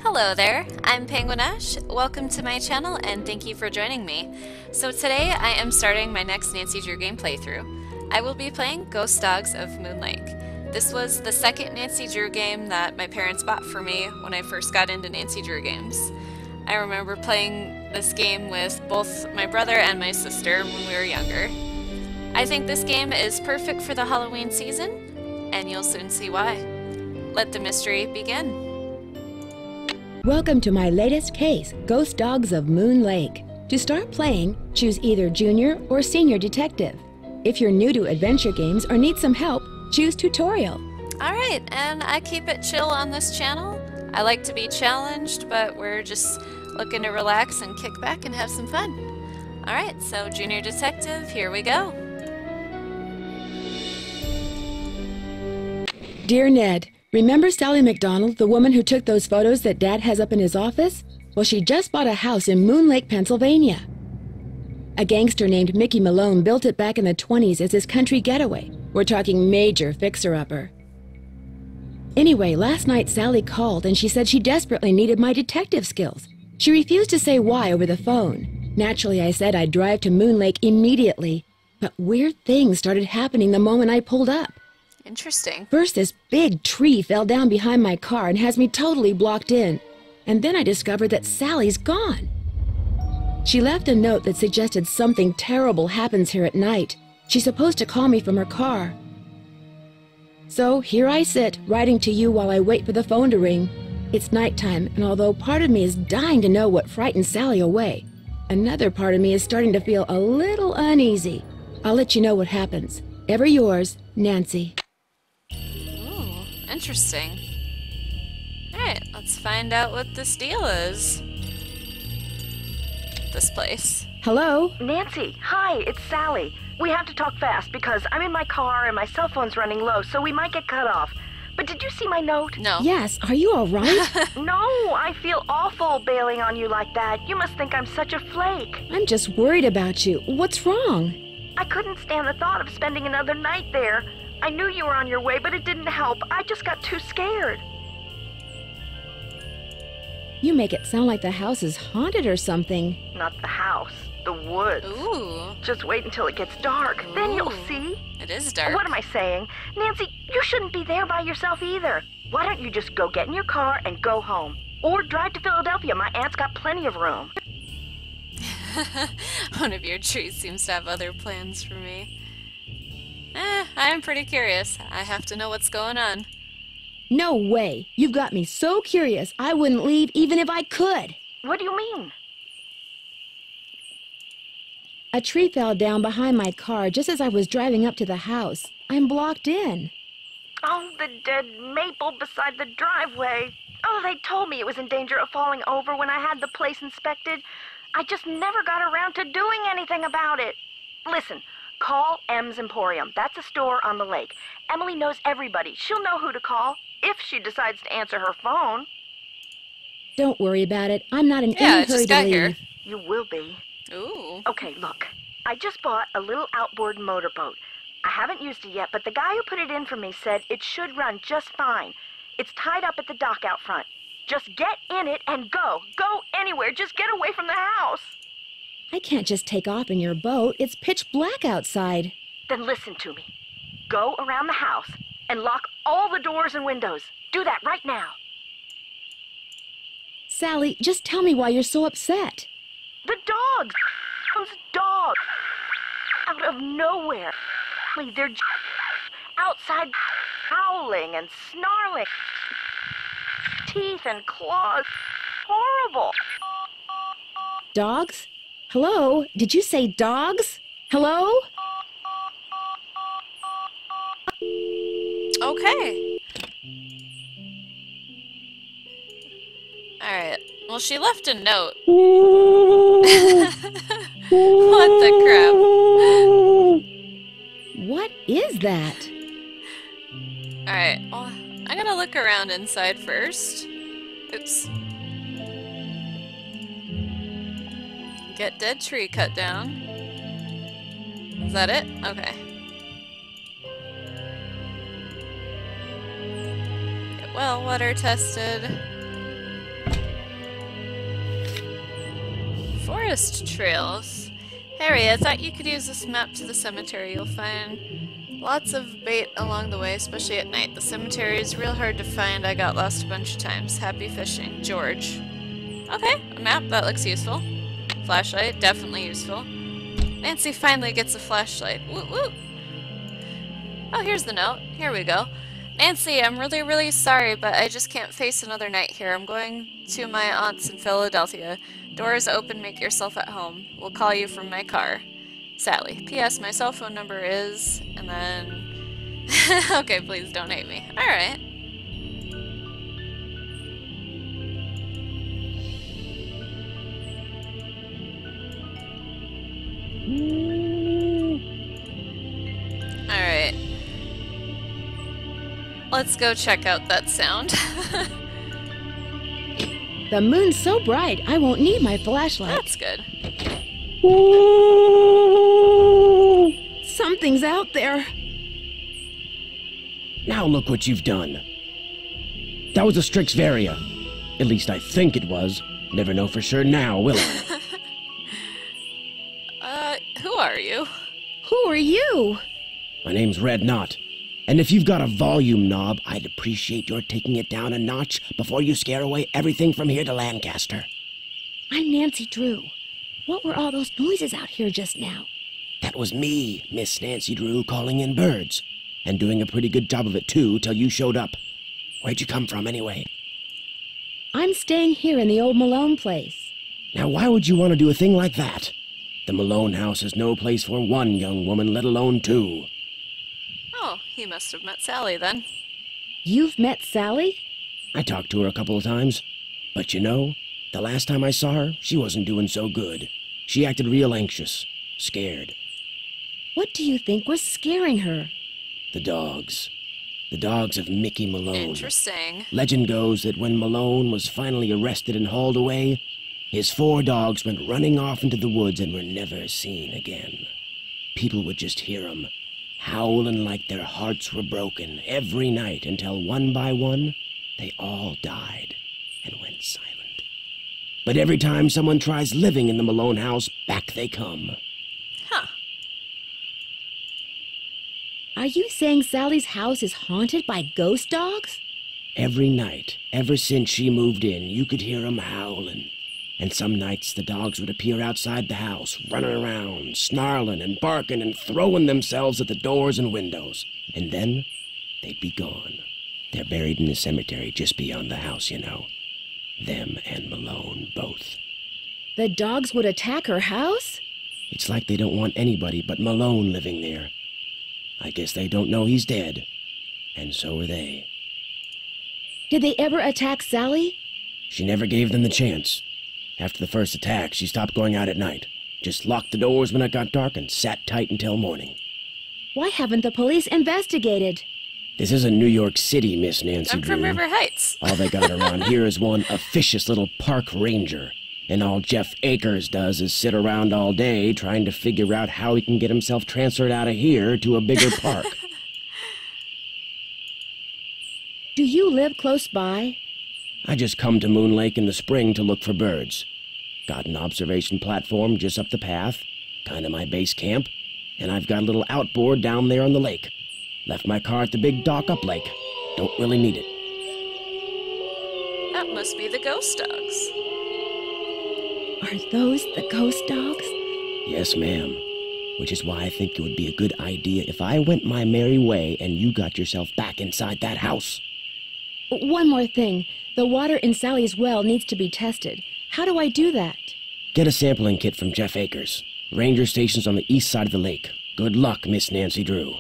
Hello there, I'm Penguin Ashe. Welcome to my channel and thank you for joining me. So today I am starting my next Nancy Drew game playthrough. I will be playing Ghost Dogs of Moon Lake. This was the second Nancy Drew game that my parents bought for me when I first got into Nancy Drew games. I remember playing this game with both my brother and my sister when we were younger. I think this game is perfect for the Halloween season, and you'll soon see why. Let the mystery begin. Welcome to my latest case, Ghost Dogs of Moon Lake. To start playing, choose either Junior or Senior Detective. If you're new to adventure games or need some help, choose Tutorial. Alright, and I keep it chill on this channel. I like to be challenged, but we're just looking to relax and kick back and have some fun. Alright, so Junior Detective, here we go. Dear Ned, remember Sally McDonald, the woman who took those photos that Dad has up in his office? Well, she just bought a house in Moon Lake, Pennsylvania. A gangster named Mickey Malone built it back in the 20s as his country getaway. We're talking major fixer-upper. Anyway, last night Sally called and she said she desperately needed my detective skills. She refused to say why over the phone. Naturally, I said I'd drive to Moon Lake immediately. But weird things started happening the moment I pulled up. Interesting. First, this big tree fell down behind my car and has me totally blocked in. And then I discovered that Sally's gone. She left a note that suggested something terrible happens here at night. She's supposed to call me from her car. So here I sit, writing to you while I wait for the phone to ring. It's nighttime, and although part of me is dying to know what frightened Sally away, another part of me is starting to feel a little uneasy. I'll let you know what happens. Ever yours, Nancy. Ooh, interesting. Alright, let's find out what this deal is. This place. Hello? Nancy, hi, it's Sally. We have to talk fast because I'm in my car and my cell phone's running low, so we might get cut off. But did you see my note? No. Yes, are you all right? No, I feel awful bailing on you like that. You must think I'm such a flake. I'm just worried about you. What's wrong? I couldn't stand the thought of spending another night there. I knew you were on your way, but it didn't help. I just got too scared. You make it sound like the house is haunted or something. Not the house, the woods. Ooh. Just wait until it gets dark. Then you'll Ooh. see. It is dark. What am I saying? Nancy, you shouldn't be there by yourself either. Why don't you just go get in your car and go home? Or drive to Philadelphia. My aunt's got plenty of room. One of your trees seems to have other plans for me. I am pretty curious. I have to know what's going on. No way. You've got me so curious, I wouldn't leave even if I could. What do you mean? A tree fell down behind my car just as I was driving up to the house. I'm blocked in. Oh, the dead maple beside the driveway. Oh, they told me it was in danger of falling over when I had the place inspected. I just never got around to doing anything about it. Listen, call M's Emporium. That's a store on the lake. Emily knows everybody. She'll know who to call if she decides to answer her phone. Don't worry about it. I'm not in Yeah, any it hurry just to got leave. here. You will be. Ooh. Okay, look. I just bought a little outboard motorboat. I haven't used it yet, but the guy who put it in for me said it should run just fine. It's tied up at the dock out front. Just get in it and go. Go anywhere. Just get away from the house. I can't just take off in your boat. It's pitch black outside. Then listen to me. Go around the house and lock all the doors and windows. Do that right now. Sally, just tell me why you're so upset. The dogs! Those dogs! Out of nowhere. They're outside howling and snarling. Teeth and claws. Horrible. Dogs? Hello? Did you say dogs? Hello? Okay. Alright. Well, she left a note. What the crap? What is that? Alright, well, I gotta look around inside first. Oops. Get dead tree cut down. Is that it? Okay. well water tested. Forest trails. Harry, I thought you could use this map to the cemetery. You'll find lots of bait along the way, especially at night. The cemetery is real hard to find. I got lost a bunch of times. Happy fishing. George. Okay, a map. That looks useful. Flashlight. Definitely useful. Nancy finally gets a flashlight. Woot woot! Oh, here's the note. Here we go. Nancy, I'm really, really sorry, but I just can't face another night here. I'm going to my aunt's in Philadelphia. Doors open, make yourself at home. We'll call you from my car. Sally. P.S. My cell phone number is... And then... Okay, please don't hate me. Alright. Alright. Let's go check out that sound. The moon's so bright, I won't need my flashlight. That's good. Ooh, something's out there. Now look what you've done. That was a Strixvaria. At least I think it was. Never know for sure now, will I? Who are you? Who are you? My name's Red Knot. And if you've got a volume knob, I'd appreciate your taking it down a notch before you scare away everything from here to Lancaster. I'm Nancy Drew. What were all those noises out here just now? That was me, Miss Nancy Drew, calling in birds. And doing a pretty good job of it, too, till you showed up. Where'd you come from, anyway? I'm staying here in the old Malone place. Now, why would you want to do a thing like that? The Malone house is no place for one young woman, let alone two. Oh, he must have met Sally then. You've met Sally? I talked to her a couple of times. But you know, the last time I saw her, she wasn't doing so good. She acted real anxious, scared. What do you think was scaring her? The dogs. The dogs of Mickey Malone. Interesting. Legend goes that when Malone was finally arrested and hauled away, his 4 dogs went running off into the woods and were never seen again. People would just hear 'em, howling like their hearts were broken every night until one by one, they all died and went silent. But every time someone tries living in the Malone house, back they come. Huh. Are you saying Sally's house is haunted by ghost dogs? Every night, ever since she moved in, you could hear 'em howling. And some nights the dogs would appear outside the house, running around, snarling and barking and throwing themselves at the doors and windows. And then they'd be gone. They're buried in the cemetery just beyond the house, you know. Them and Malone, both. The dogs would attack her house? It's like they don't want anybody but Malone living there. I guess they don't know he's dead. And so are they. Did they ever attack Sally? She never gave them the chance. After the first attack, she stopped going out at night. Just locked the doors when it got dark and sat tight until morning. Why haven't the police investigated? This isn't New York City, Miss Nancy I'm from Drew. River Heights. All they got around here is one officious little park ranger. And all Jeff Akers does is sit around all day trying to figure out how he can get himself transferred out of here to a bigger park. Do you live close by? I just come to Moon Lake in the spring to look for birds. Got an observation platform just up the path, kinda my base camp, and I've got a little outboard down there on the lake. Left my car at the big dock up lake. Don't really need it. That must be the ghost dogs. Are those the ghost dogs? Yes, ma'am. Which is why I think it would be a good idea if I went my merry way and you got yourself back inside that house. One more thing. The water in Sally's well needs to be tested. How do I do that? Get a sampling kit from Jeff Akers. Ranger station's on the east side of the lake. Good luck, Miss Nancy Drew.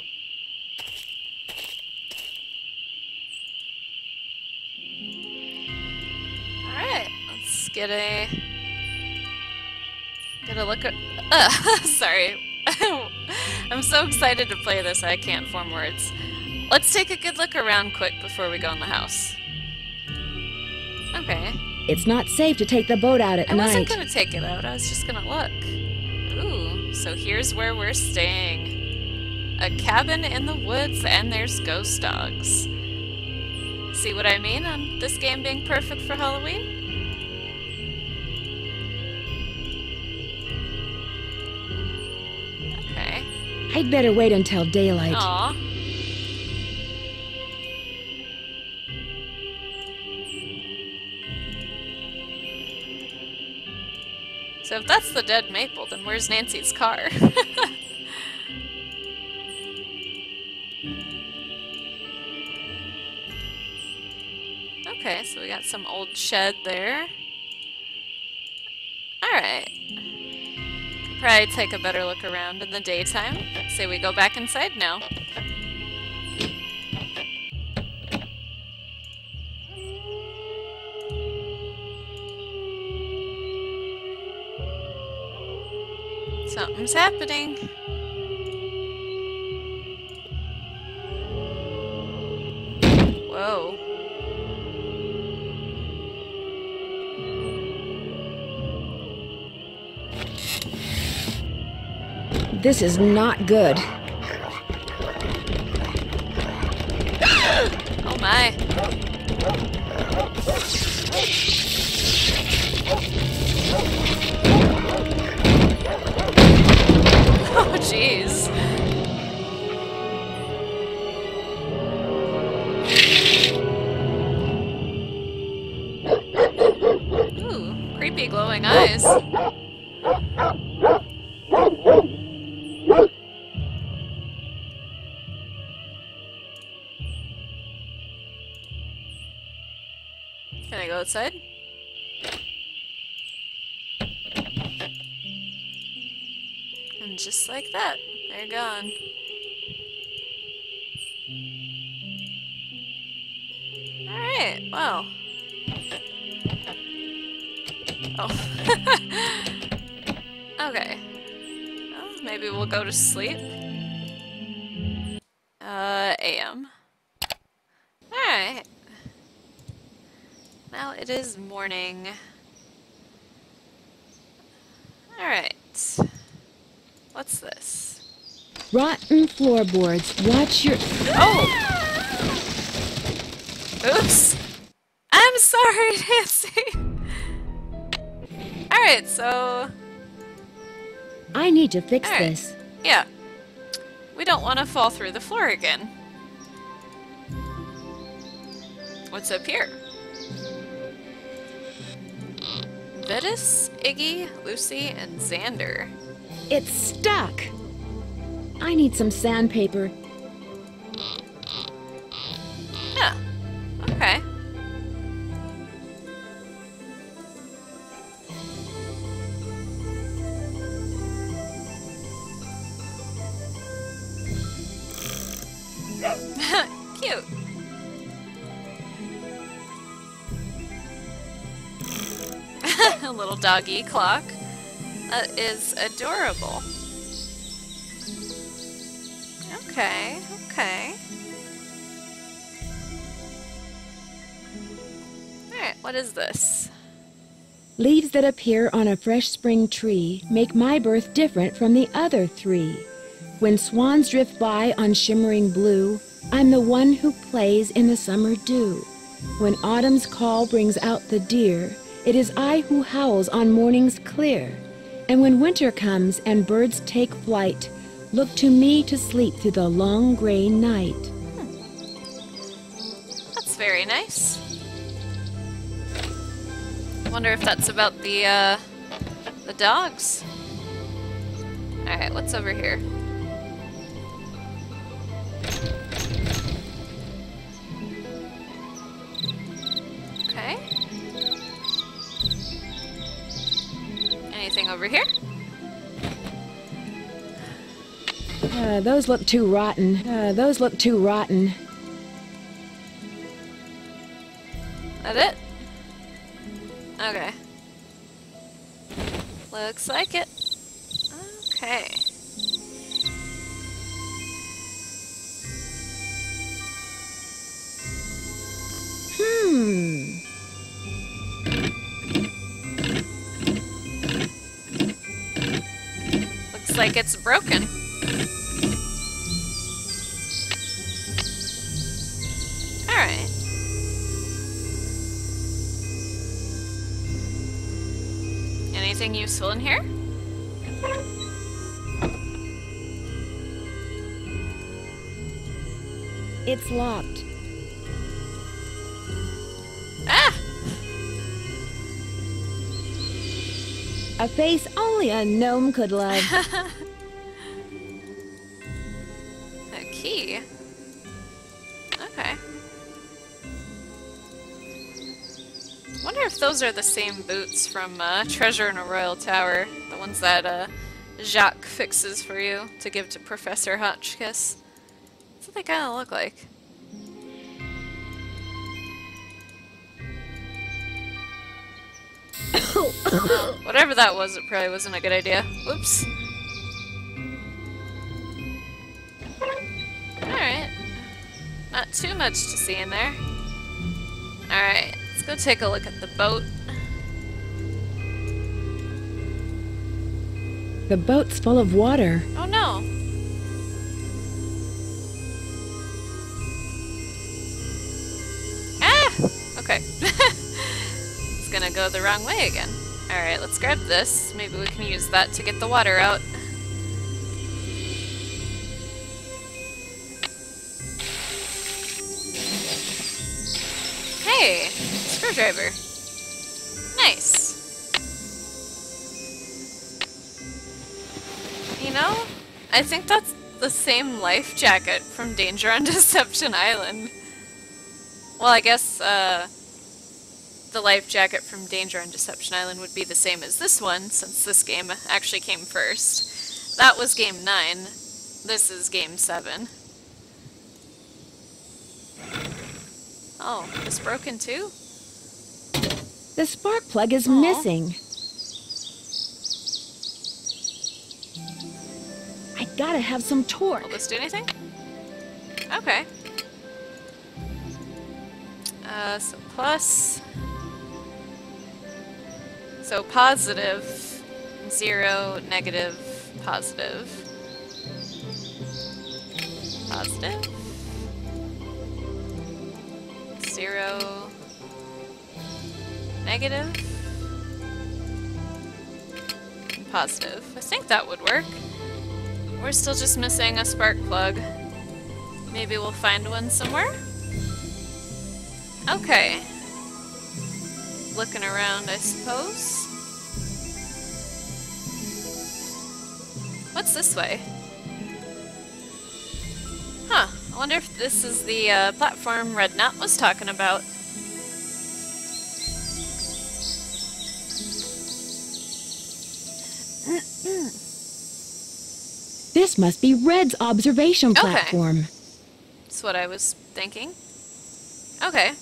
Alright, let's get a look at... sorry. I'm so excited to play this I can't form words. Let's take a good look around quick before we go in the house. Okay. It's not safe to take the boat out at night. I wasn't gonna take it out, I was just gonna look. Ooh, so here's where we're staying. A cabin in the woods and there's ghost dogs. See what I mean on this game being perfect for Halloween? Okay. I'd better wait until daylight. Aw. So if that's the dead maple, then where's Nancy's car? Okay, so we got some old shed there. Alright. Could probably take a better look around in the daytime. Say we go back inside now. Something's happening. Whoa. This is not good. Oh my. Oh jeez. Ooh, creepy glowing eyes. Can I go outside? And just like that, they're gone. Alright, well. Oh. Okay. Well, maybe we'll go to sleep. AM. Alright. Now it is morning. Alright. What's this? Rotten floorboards. Watch your... Oh! Oops! I'm sorry, Nancy! Alright, so... I need to fix Alright. this. Yeah. We don't want to fall through the floor again. What's up here? Vetus, Iggy, Lucy, and Xander. It's stuck. I need some sandpaper. Yeah. Okay. Cute. A little doggy clock. That is adorable. Okay, okay. Alright, what is this? Leaves that appear on a fresh spring tree make my birth different from the other three. When swans drift by on shimmering blue, I'm the one who plays in the summer dew. When autumn's call brings out the deer, it is I who howls on mornings clear. And when winter comes and birds take flight, look to me to sleep through the long gray night. That's very nice. Wonder if that's about the dogs. Alright, what's over here? Okay. Anything over here? Those look too rotten. Those look too rotten. That it? Okay. Looks like it. Okay. Looks like it's broken. Alright. anything useful in here? It's locked. Ah! A face only a gnome could love. A key. Okay. Wonder if those are the same boots from Treasure in a Royal Tower. The ones that Jacques fixes for you to give to Professor Hotchkiss. That's what they kind of look like. Whatever that was, it probably wasn't a good idea. Whoops. Alright. Not too much to see in there. Alright, let's go take a look at the boat. The boat's full of water. Oh no. Ah! Okay. It's gonna go the wrong way again. Alright, let's grab this. Maybe we can use that to get the water out. Hey! Screwdriver. Nice. You know, I think that's the same life jacket from Danger on Deception Island. Well, I guess, the life jacket from Danger on Deception Island would be the same as this one, since this game actually came first. That was Game 9. This is Game 7. Oh, it's broken too? The spark plug is Aw. missing. I gotta have some torque. Will this do anything? Okay. So plus... So positive, 0, negative, positive. Positive? 0, negative, and positive. I think that would work. We're still just missing a spark plug. Maybe we'll find one somewhere? Okay. Looking around, I suppose. What's this way? Huh. I wonder if this is the platform Red Knot was talking about. This must be Red's observation Okay. platform. That's what I was thinking. Okay.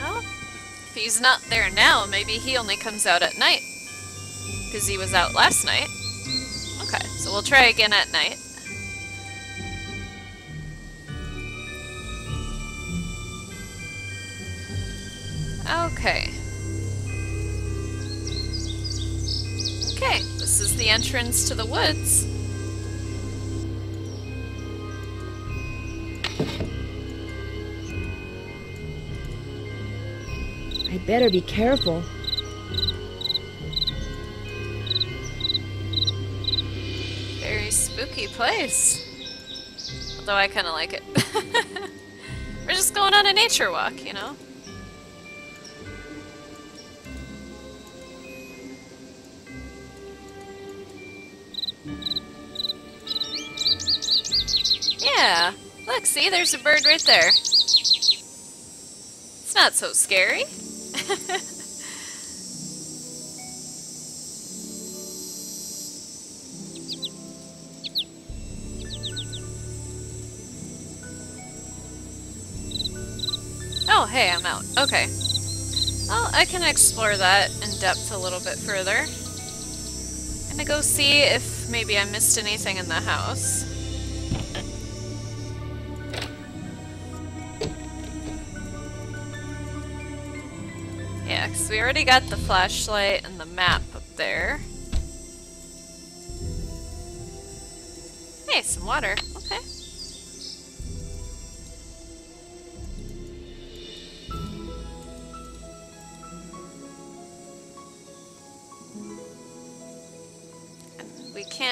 Oh, if he's not there now, maybe he only comes out at night. Because he was out last night. Okay, so we'll try again at night. Okay. Okay, this is the entrance to the woods. I better be careful. Very spooky place. Although I kind of like it. We're just going on a nature walk, you know? Yeah, look, see, there's a bird right there. It's not so scary. Oh, hey, I'm out. Okay. Well, I can explore that in depth a little bit further. I'm gonna go see if maybe I missed anything in the house. Yeah, because we already got the flashlight and the map up there. Hey, some water. Okay.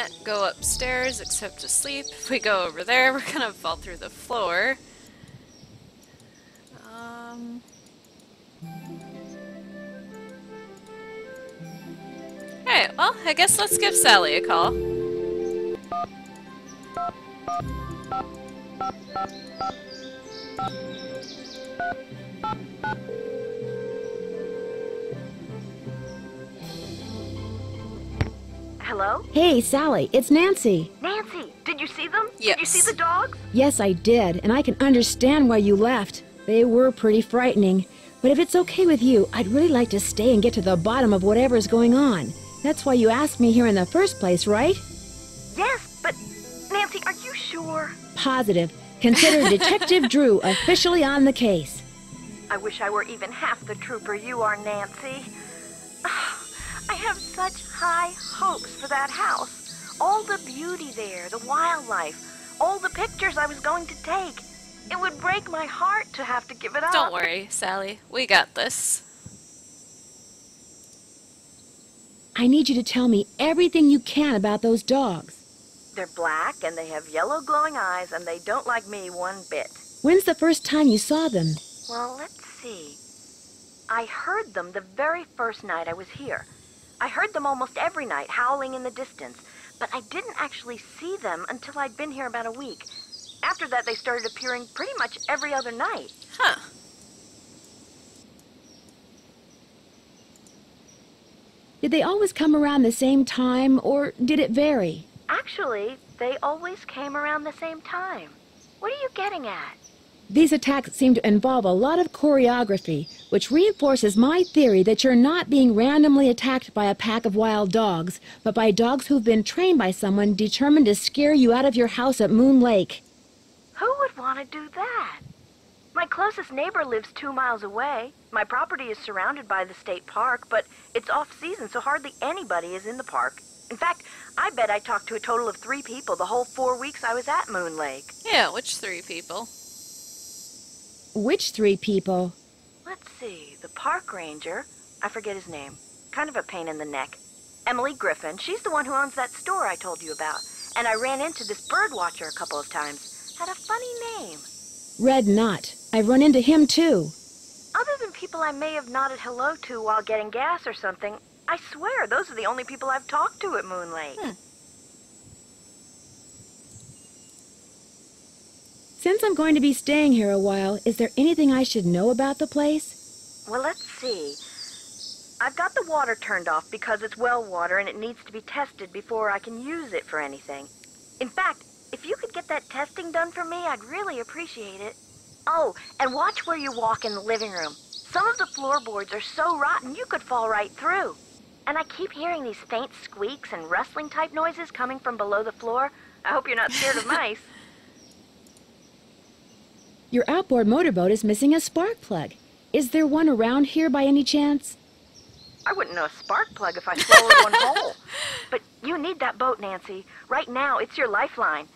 can't go upstairs except to sleep. If we go over there, we're gonna fall through the floor. Alright, well, I guess let's give Sally a call. Hello? Hey, Sally, it's Nancy. Nancy, did you see them? Yes. Did you see the dogs? Yes, I did, and I can understand why you left. They were pretty frightening. But if it's okay with you, I'd really like to stay and get to the bottom of whatever's going on. That's why you asked me here in the first place, right? Yes, but Nancy, are you sure? Positive. Consider Detective Drew officially on the case. I wish I were even half the trooper you are, Nancy. I have such high hopes for that house. All the beauty there, the wildlife, all the pictures I was going to take. It would break my heart to have to give it up. Don't worry, Sally. We got this. I need you to tell me everything you can about those dogs. They're black and they have yellow glowing eyes and they don't like me one bit. When's the first time you saw them? Well, let's see. I heard them the very first night I was here. I heard them almost every night, howling in the distance, but I didn't actually see them until I'd been here about a week. After that, they started appearing pretty much every other night. Huh. Did they always come around the same time, or did it vary? Actually, they always came around the same time. What are you getting at? These attacks seem to involve a lot of choreography, which reinforces my theory that you're not being randomly attacked by a pack of wild dogs, but by dogs who've been trained by someone determined to scare you out of your house at Moon Lake. Who would want to do that? My closest neighbor lives 2 miles away. My property is surrounded by the state park, but it's off-season, so hardly anybody is in the park. In fact, I bet I talked to a total of 3 people the whole 4 weeks I was at Moon Lake. Yeah, which 3 people? Which 3 people? Let's see, the park ranger, I forget his name, kind of a pain in the neck. Emily Griffin, she's the one who owns that store I told you about. And I ran into this bird watcher a couple of times. Had a funny name. Red Knot. I've run into him too. Other than people I may have nodded hello to while getting gas or something, I swear those are the only people I've talked to at Moon Lake. Since I'm going to be staying here a while, is there anything I should know about the place? Well, let's see. I've got the water turned off because it's well water and it needs to be tested before I can use it for anything. In fact, if you could get that testing done for me, I'd really appreciate it. Oh, and watch where you walk in the living room. Some of the floorboards are so rotten you could fall right through. And I keep hearing these faint squeaks and rustling type noises coming from below the floor. I hope you're not scared of mice. Your outboard motorboat is missing a spark plug. Is there one around here by any chance? I wouldn't know a spark plug if I swallowed one whole. But you need that boat, Nancy. Right now, it's your lifeline.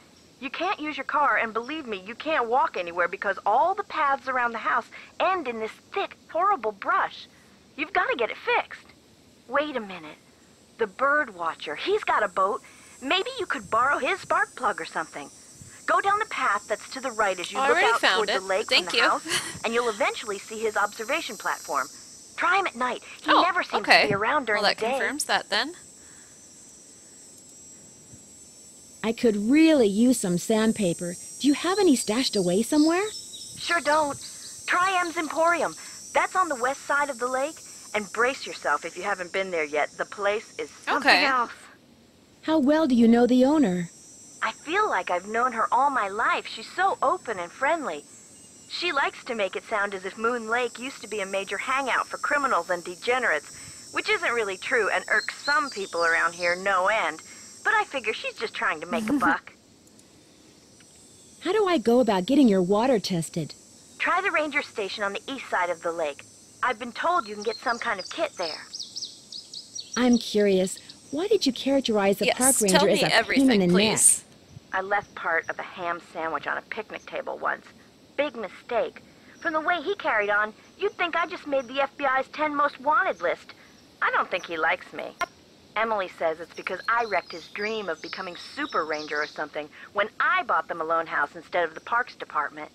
You can't use your car, and believe me, you can't walk anywhere because all the paths around the house end in this thick, horrible brush. You've got to get it fixed. Wait a minute. The bird watcher, he's got a boat. Maybe you could borrow his spark plug or something. Go down the path that's to the right as you look out toward the lake from the house, and you'll eventually see his observation platform. Try him at night. He never seems to be around during the day. Well, that confirms that then. I could really use some sandpaper. Do you have any stashed away somewhere? Sure don't. Try M's Emporium. That's on the west side of the lake. And brace yourself if you haven't been there yet. The place is something else. How well do you know the owner? I feel like I've known her all my life. She's so open and friendly. She likes to make it sound as if Moon Lake used to be a major hangout for criminals and degenerates, which isn't really true and irks some people around here no end. But I figure she's just trying to make a buck. How do I go about getting your water tested? Try the ranger station on the east side of the lake. I've been told you can get some kind of kit there. I'm curious. Why did you characterize the park ranger as a pain in the neck? I left part of a ham sandwich on a picnic table once. Big mistake. From the way he carried on, you'd think I just made the FBI's 10 most wanted list. I don't think he likes me. Emily says it's because I wrecked his dream of becoming Super Ranger or something when I bought the Malone house instead of the Parks Department.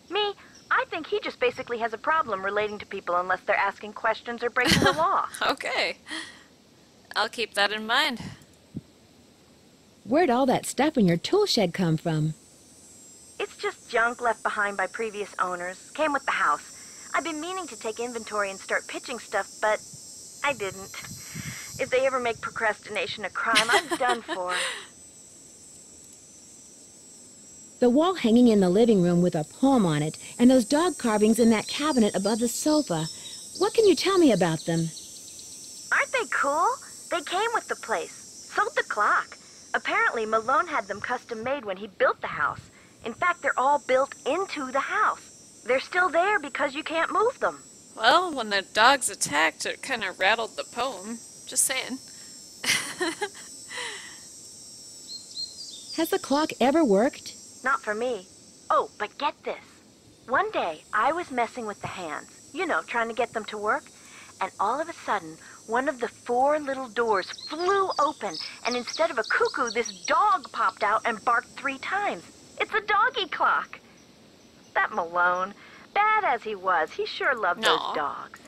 Me, I think he just basically has a problem relating to people unless they're asking questions or breaking the law. Okay. I'll keep that in mind. Where'd all that stuff in your tool shed come from? It's just junk left behind by previous owners. Came with the house. I've been meaning to take inventory and start pitching stuff, but I didn't. If they ever make procrastination a crime, I'm done for. The wall hanging in the living room with a poem on it, and those dog carvings in that cabinet above the sofa. What can you tell me about them? Aren't they cool? They came with the place. So did the clock. Apparently, Malone had them custom made when he built the house. In fact, they're all built into the house. They're still there because you can't move them. Well, when the dogs attacked, it kind of rattled the poem. Just saying. Has the clock ever worked? Not for me. Oh, but get this. One day, I was messing with the hands. You know, trying to get them to work. And all of a sudden, one of the 4 little doors flew open, and instead of a cuckoo, this dog popped out and barked 3 times. It's a doggy clock. That Malone, bad as he was, he sure loved those dogs.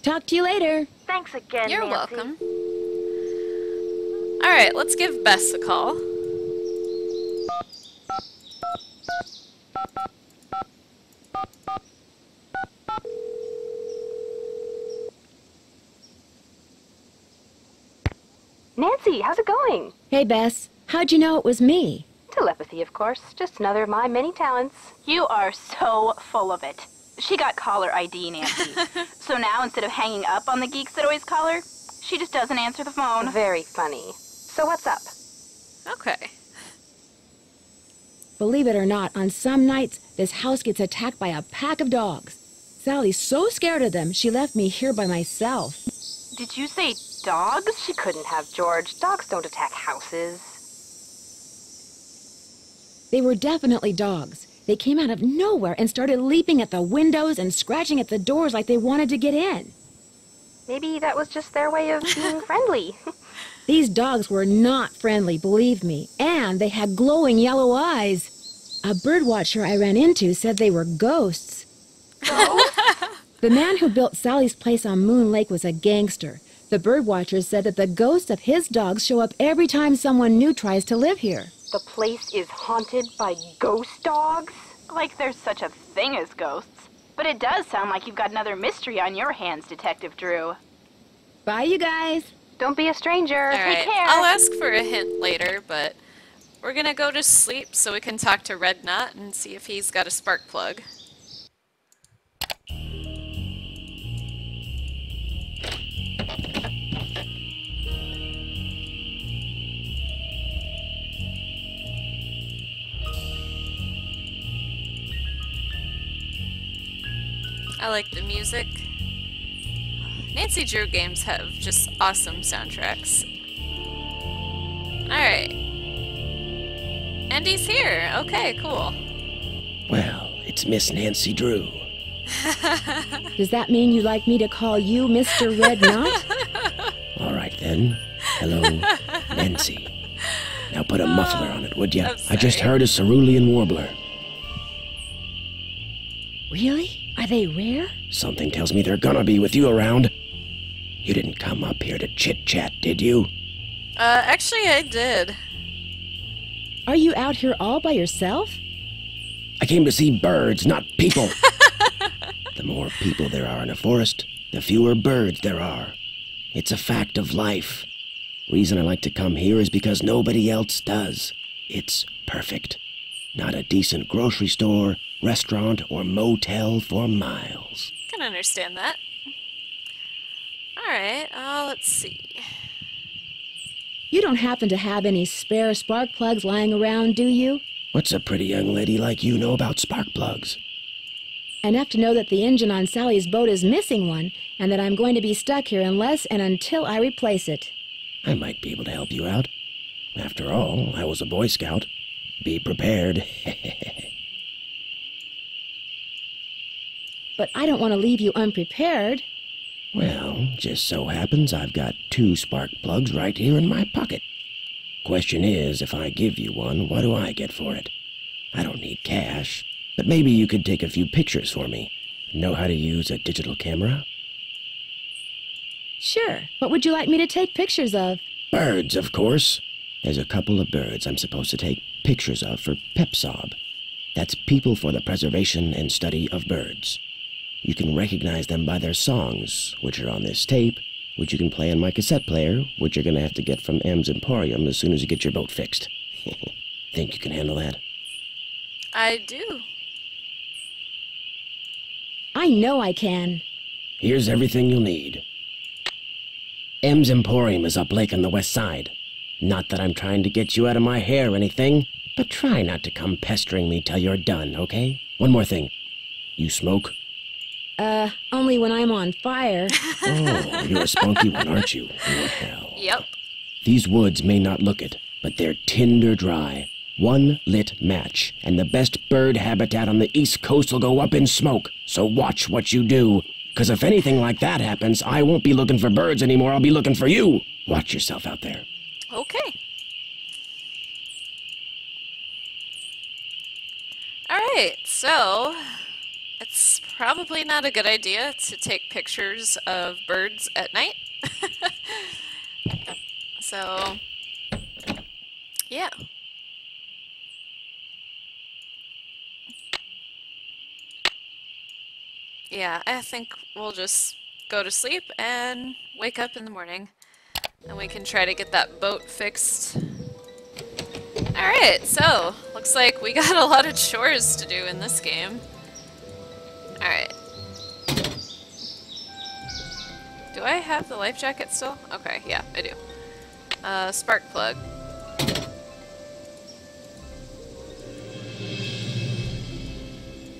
Talk to you later. Thanks again, You're Nancy. welcome. Alright, let's give Bess a call. Nancy, how's it going? Hey, Bess. How'd you know it was me? Telepathy, of course. Just another of my many talents. You are so full of it. She got caller ID, Nancy. So now, instead of hanging up on the geeks that always call her, she just doesn't answer the phone. Very funny. So what's up? Okay. Believe it or not, on some nights, this house gets attacked by a pack of dogs. Sally's so scared of them, she left me here by myself. Did you say dogs? She couldn't have, George. Dogs don't attack houses. They were definitely dogs. They came out of nowhere and started leaping at the windows and scratching at the doors like they wanted to get in. Maybe that was just their way of being friendly. These dogs were not friendly, believe me, and they had glowing yellow eyes. A birdwatcher I ran into said they were ghosts. The man who built Sally's place on Moon Lake was a gangster. The birdwatcher said that the ghosts of his dogs show up every time someone new tries to live here. The place is haunted by ghost dogs? Like there's such a thing as ghosts. But it does sound like you've got another mystery on your hands, Detective Drew. Bye, you guys. Don't be a stranger. Alright, Take care. I'll ask for a hint later, but we're gonna go to sleep so we can talk to Red Knot and see if he's got a spark plug. I like the music. Nancy Drew games have just awesome soundtracks. Alright. Andy's here. Okay, cool. Well, it's Miss Nancy Drew. Does that mean you'd like me to call you Mr. Red Knot? All right, then. Hello, Nancy. Now put a muffler on it, would you? I'm I just sorry. heard a cerulean warbler. Really? Are they rare? Something tells me they're gonna be with you around. You didn't come up here to chit-chat, did you? Actually I did. Are you out here all by yourself? I came to see birds, not people. The more people there are in a forest, the fewer birds there are. It's a fact of life. Reason I like to come here is because nobody else does. It's perfect. Not a decent grocery store, restaurant, or motel for miles. Can understand that. Alright, let's see. You don't happen to have any spare spark plugs lying around, do you? What's a pretty young lady like you know about spark plugs? Enough to know that the engine on Sally's boat is missing one, and that I'm going to be stuck here unless and until I replace it. I might be able to help you out. After all, I was a Boy Scout. Be prepared. But I don't want to leave you unprepared. Well, just so happens I've got 2 spark plugs right here in my pocket. Question is, if I give you one, what do I get for it? I don't need cash, but maybe you could take a few pictures for me. Know how to use a digital camera? Sure. What would you like me to take pictures of? Birds, of course. There's a couple of birds I'm supposed to take pictures of for PEPSOB. That's People for the Preservation and Study of Birds. You can recognize them by their songs, which are on this tape, which you can play on my cassette player, which you're going to have to get from M's Emporium as soon as you get your boat fixed. Think you can handle that? I do. I know I can. Here's everything you'll need. M's Emporium is up lake on the west side. Not that I'm trying to get you out of my hair or anything, but try not to come pestering me till you're done, okay? One more thing. You smoke? Only when I'm on fire. Oh, you're a spunky one, aren't you? What hell? Yep. These woods may not look it, but they're tinder dry. One lit match, and the best bird habitat on the East Coast will go up in smoke. So watch what you do, because if anything like that happens, I won't be looking for birds anymore, I'll be looking for you. Watch yourself out there. Okay. Alright, so it's probably not a good idea to take pictures of birds at night. So, yeah. Yeah, I think we'll just go to sleep and wake up in the morning. And we can try to get that boat fixed. Alright, so looks like we got a lot of chores to do in this game. Alright. Do I have the life jacket still? Okay, yeah, I do. Spark plug.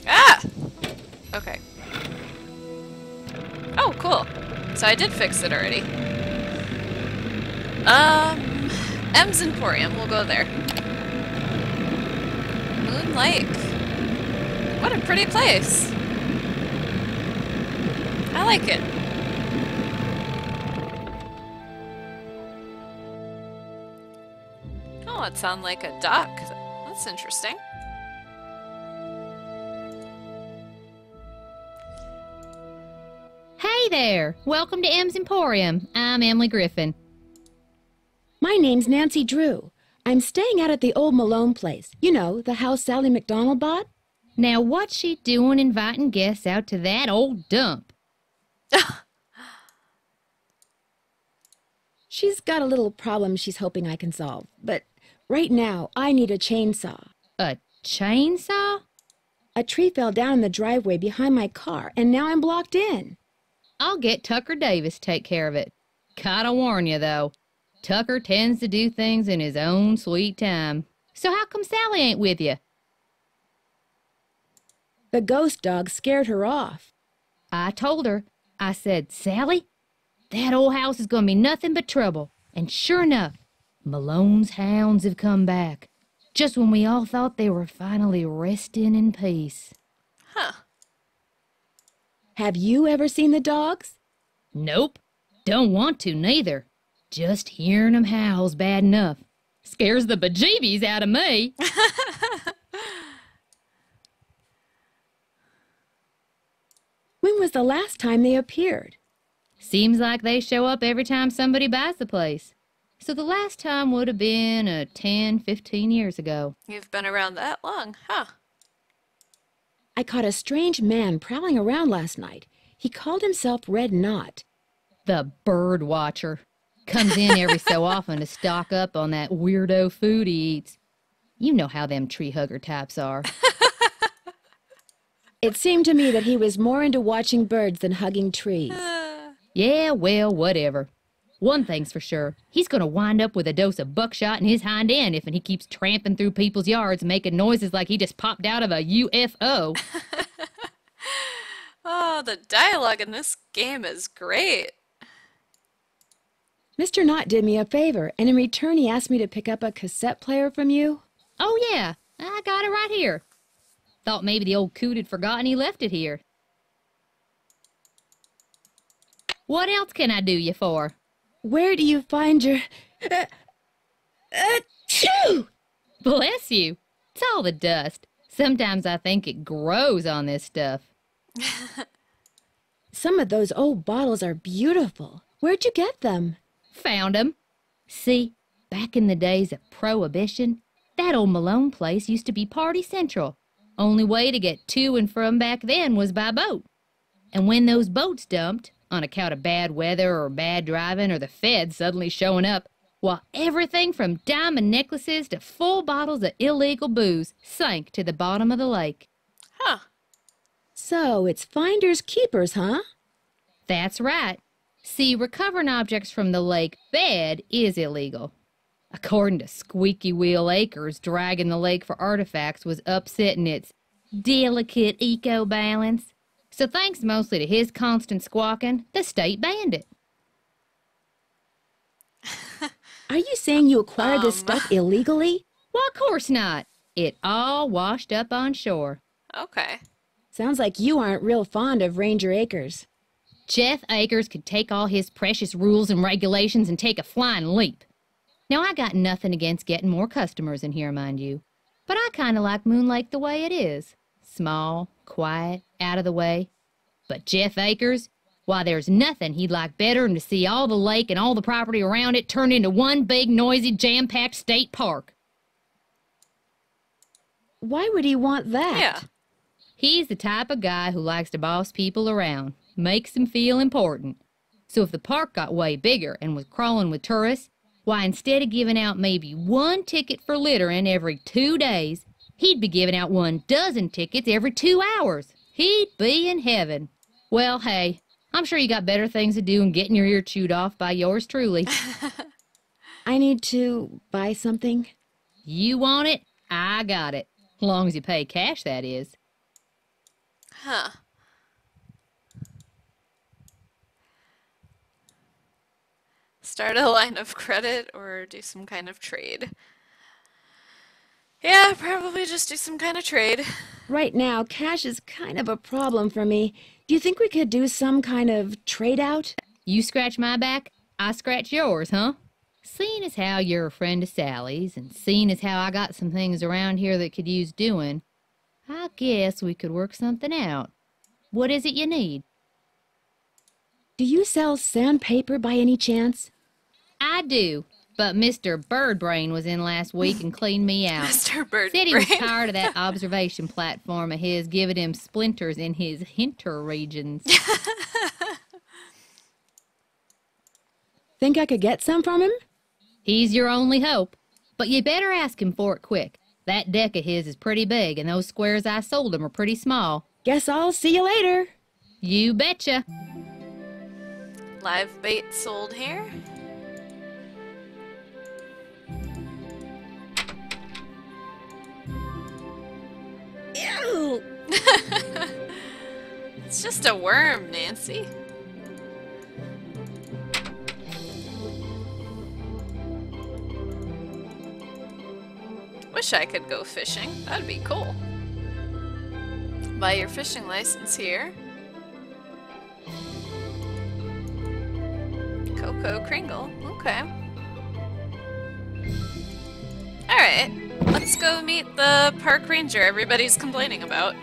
Ah! Okay. Oh, cool. So I did fix it already. M's Emporium, we'll go there. Moon Lake. What a pretty place. I like it. Oh, it sounds like a dock. That's interesting. Hey there! Welcome to M's Emporium. I'm Emily Griffin. My name's Nancy Drew. I'm staying out at the old Malone place. You know, the house Sally McDonald bought? Now what's she doing inviting guests out to that old dump? She's got a little problem she's hoping I can solve. But right now, I need a chainsaw. A chainsaw? A tree fell down in the driveway behind my car, and now I'm blocked in. I'll get Tucker Davis to take care of it. Gotta warn you, though. Tucker tends to do things in his own sweet time. So how come Sally ain't with you? The ghost dog scared her off. I told her. I said, Sally, that old house is gonna be nothing but trouble. And sure enough, Malone's hounds have come back. Just when we all thought they were finally resting in peace. Huh. Have you ever seen the dogs? Nope. Don't want to, neither. Just hearing 'em howl's bad enough. Scares the bejeebies out of me. When was the last time they appeared? Seems like they show up every time somebody buys the place. So the last time would have been 10, 15 years ago. You've been around that long, huh? I caught a strange man prowling around last night. He called himself Red Knot. The bird watcher. Comes in every so often to stock up on that weirdo food he eats. You know how them tree hugger types are. It seemed to me that he was more into watching birds than hugging trees. Yeah, well, whatever. One thing's for sure. He's gonna wind up with a dose of buckshot in his hind end if he keeps tramping through people's yards making noises like he just popped out of a UFO. Oh, the dialogue in this game is great. Mr. Knott did me a favor, and in return he asked me to pick up a cassette player from you. Oh, yeah. I got it right here. Thought maybe the old coot had forgotten he left it here. What else can I do you for? Where do you find your... Achoo! Bless you. It's all the dust. Sometimes I think it grows on this stuff. Some of those old bottles are beautiful. Where'd you get them? Found 'em. See, back in the days of Prohibition, that old Malone place used to be Party Central. Only way to get to and from back then was by boat. And when those boats dumped, on account of bad weather or bad driving or the feds suddenly showing up, well, everything from diamond necklaces to full bottles of illegal booze sank to the bottom of the lake. Huh. So it's finders keepers, huh? That's right. See, recovering objects from the lake bed is illegal. According to Squeaky Wheel Acres, dragging the lake for artifacts was upsetting its delicate eco-balance. So thanks mostly to his constant squawking, the state banned it. Are you saying you acquired this stuff illegally? Well, of course not. It all washed up on shore. Okay. Sounds like you aren't real fond of Ranger Acres. Jeff Akers could take all his precious rules and regulations and take a flying leap. Now, I got nothing against getting more customers in here, mind you. But I kind of like Moon Lake the way it is. Small, quiet, out of the way. But Jeff Akers, why, there's nothing he'd like better than to see all the lake and all the property around it turned into one big, noisy, jam-packed state park. Why would he want that? Yeah. He's the type of guy who likes to boss people around, makes them feel important. So if the park got way bigger and was crawling with tourists, why, instead of giving out maybe one ticket for littering every 2 days, he'd be giving out 12 tickets every 2 hours. He'd be in heaven. Well, hey, I'm sure you got better things to do than getting your ear chewed off by yours truly. I need to buy something. You want it? I got it. As long as you pay cash, that is. Huh. Start a line of credit or do some kind of trade. Yeah, probably just do some kind of trade. Right now, cash is kind of a problem for me. Do you think we could do some kind of trade out? You scratch my back, I scratch yours, huh? Seeing as how you're a friend of Sally's, and seeing as how I got some things around here that could use doing, I guess we could work something out. What is it you need? Do you sell sandpaper by any chance? I do, but Mr. Birdbrain was in last week and cleaned me out. Mr. Birdbrain. Said he was tired of that observation platform of his giving him splinters in his hinter regions. Think I could get some from him? He's your only hope, but you better ask him for it quick. That deck of his is pretty big, and those squares I sold him are pretty small. Guess I'll see you later. You betcha. Live bait sold here. Ew! It's just a worm, Nancy. Wish I could go fishing. That'd be cool. Buy your fishing license here. Coco Kringle. Okay. Alright. Let's go meet the park ranger everybody's complaining about.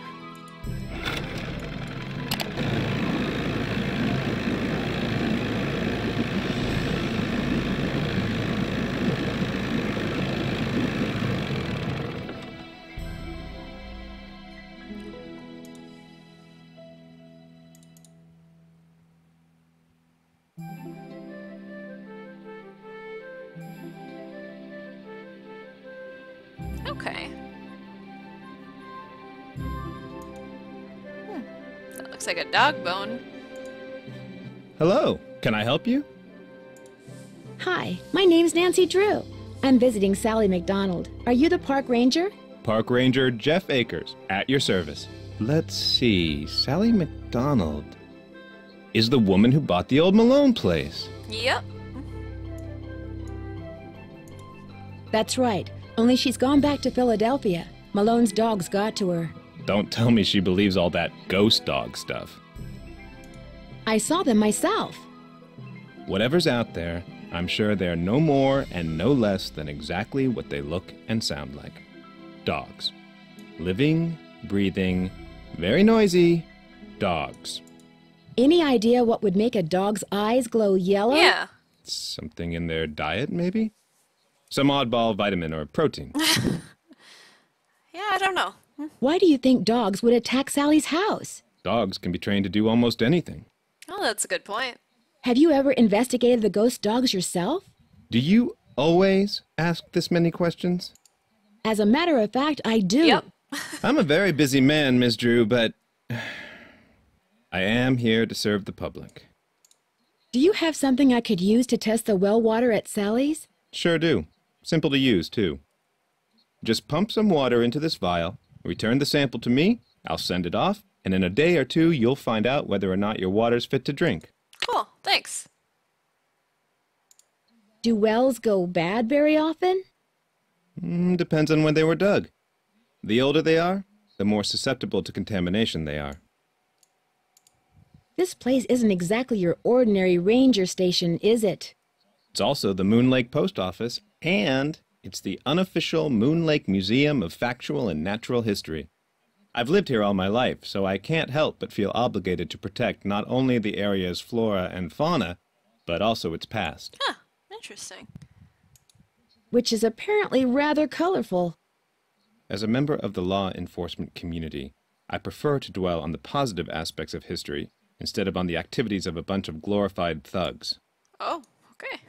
Okay. That looks like a dog bone. Hello, can I help you? Hi, my name's Nancy Drew. I'm visiting Sally McDonald. Are you the park ranger? Park Ranger Jeff Akers, at your service. Let's see, Sally McDonald is the woman who bought the old Malone place. Yep. That's right. Only she's gone back to Philadelphia. Malone's dogs got to her. Don't tell me she believes all that ghost dog stuff. I saw them myself. Whatever's out there, I'm sure they're no more and no less than exactly what they look and sound like. Dogs. Living, breathing, very noisy dogs. Any idea what would make a dog's eyes glow yellow? Yeah. Something in their diet, maybe? Some oddball vitamin or protein. Yeah, I don't know. Why do you think dogs would attack Sally's house? Dogs can be trained to do almost anything. Oh, that's a good point. Have you ever investigated the ghost dogs yourself? Do you always ask this many questions? As a matter of fact, I do. Yep. I'm a very busy man, Miss Drew, but I am here to serve the public. Do you have something I could use to test the well water at Sally's? Sure do. Simple to use, too. Just pump some water into this vial, return the sample to me, I'll send it off, and in a day or two you'll find out whether or not your water's fit to drink. Cool, thanks. Do wells go bad very often? Depends on when they were dug. The older they are, the more susceptible to contamination they are. This place isn't exactly your ordinary ranger station, is it? It's also the Moon Lake Post Office, and it's the unofficial Moon Lake Museum of Factual and Natural History. I've lived here all my life, so I can't help but feel obligated to protect not only the area's flora and fauna, but also its past. Huh, interesting. Which is apparently rather colorful. As a member of the law enforcement community, I prefer to dwell on the positive aspects of history instead of on the activities of a bunch of glorified thugs. Oh, okay.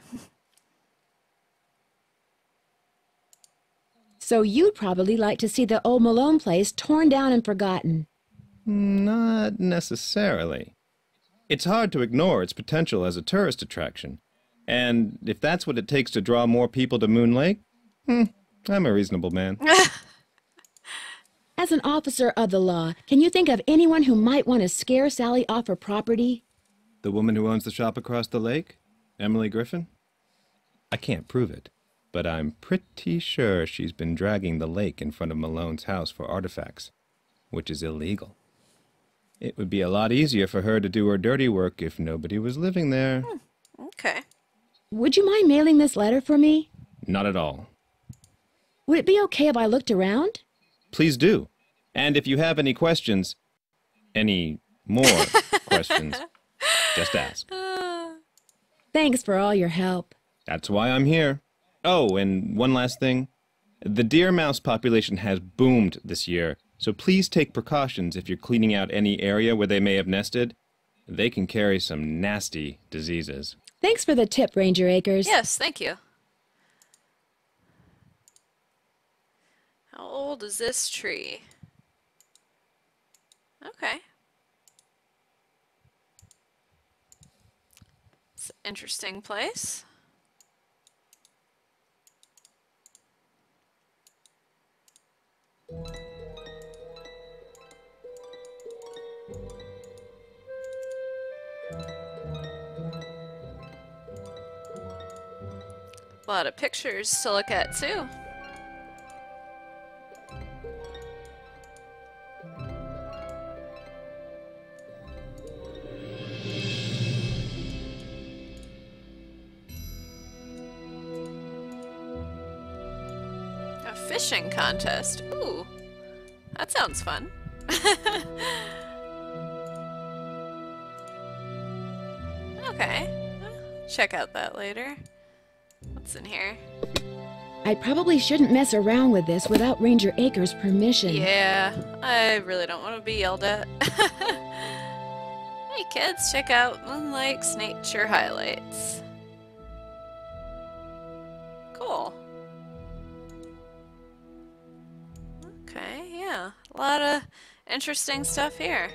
So you'd probably like to see the old Malone place torn down and forgotten. Not necessarily. It's hard to ignore its potential as a tourist attraction. And if that's what it takes to draw more people to Moon Lake, I'm a reasonable man. As an officer of the law, can you think of anyone who might want to scare Sally off her property? The woman who owns the shop across the lake? Emily Griffin? I can't prove it, but I'm pretty sure she's been dragging the lake in front of Malone's house for artifacts, which is illegal. It would be a lot easier for her to do her dirty work if nobody was living there. Okay. Would you mind mailing this letter for me? Not at all. Would it be okay if I looked around? Please do. And if you have any questions, any more questions, just ask. Thanks for all your help. That's why I'm here. Oh, and one last thing. The deer mouse population has boomed this year, so please take precautions if you're cleaning out any area where they may have nested. They can carry some nasty diseases. Thanks for the tip, Ranger Acres. Yes, thank you. How old is this tree? Okay. It's an interesting place. A lot of pictures to look at too. A fishing contest. Ooh, that sounds fun. Okay, check out that later. What's in here? I probably shouldn't mess around with this without Ranger Acres' permission. Yeah, I really don't want to be yelled at. Hey kids, check out Moon Lake's nature highlights. Cool. Okay, yeah, a lot of interesting stuff here.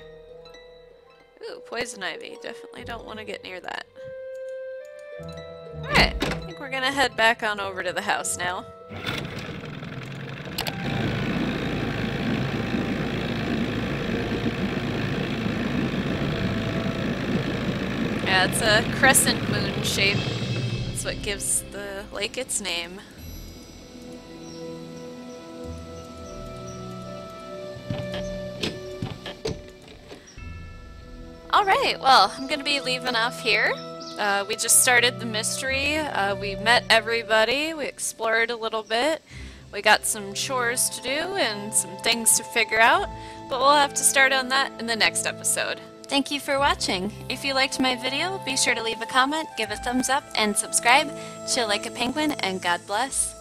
Ooh, poison ivy. Definitely don't want to get near that. Alright, I think we're gonna head back on over to the house now. Yeah, it's a crescent moon shape. That's what gives the lake its name. Alright, well, I'm gonna be leaving off here. We just started the mystery. We met everybody. We explored a little bit. We got some chores to do and some things to figure out, but we'll have to start on that in the next episode. Thank you for watching. If you liked my video, be sure to leave a comment, give a thumbs up, and subscribe. Chill like a penguin, and God bless.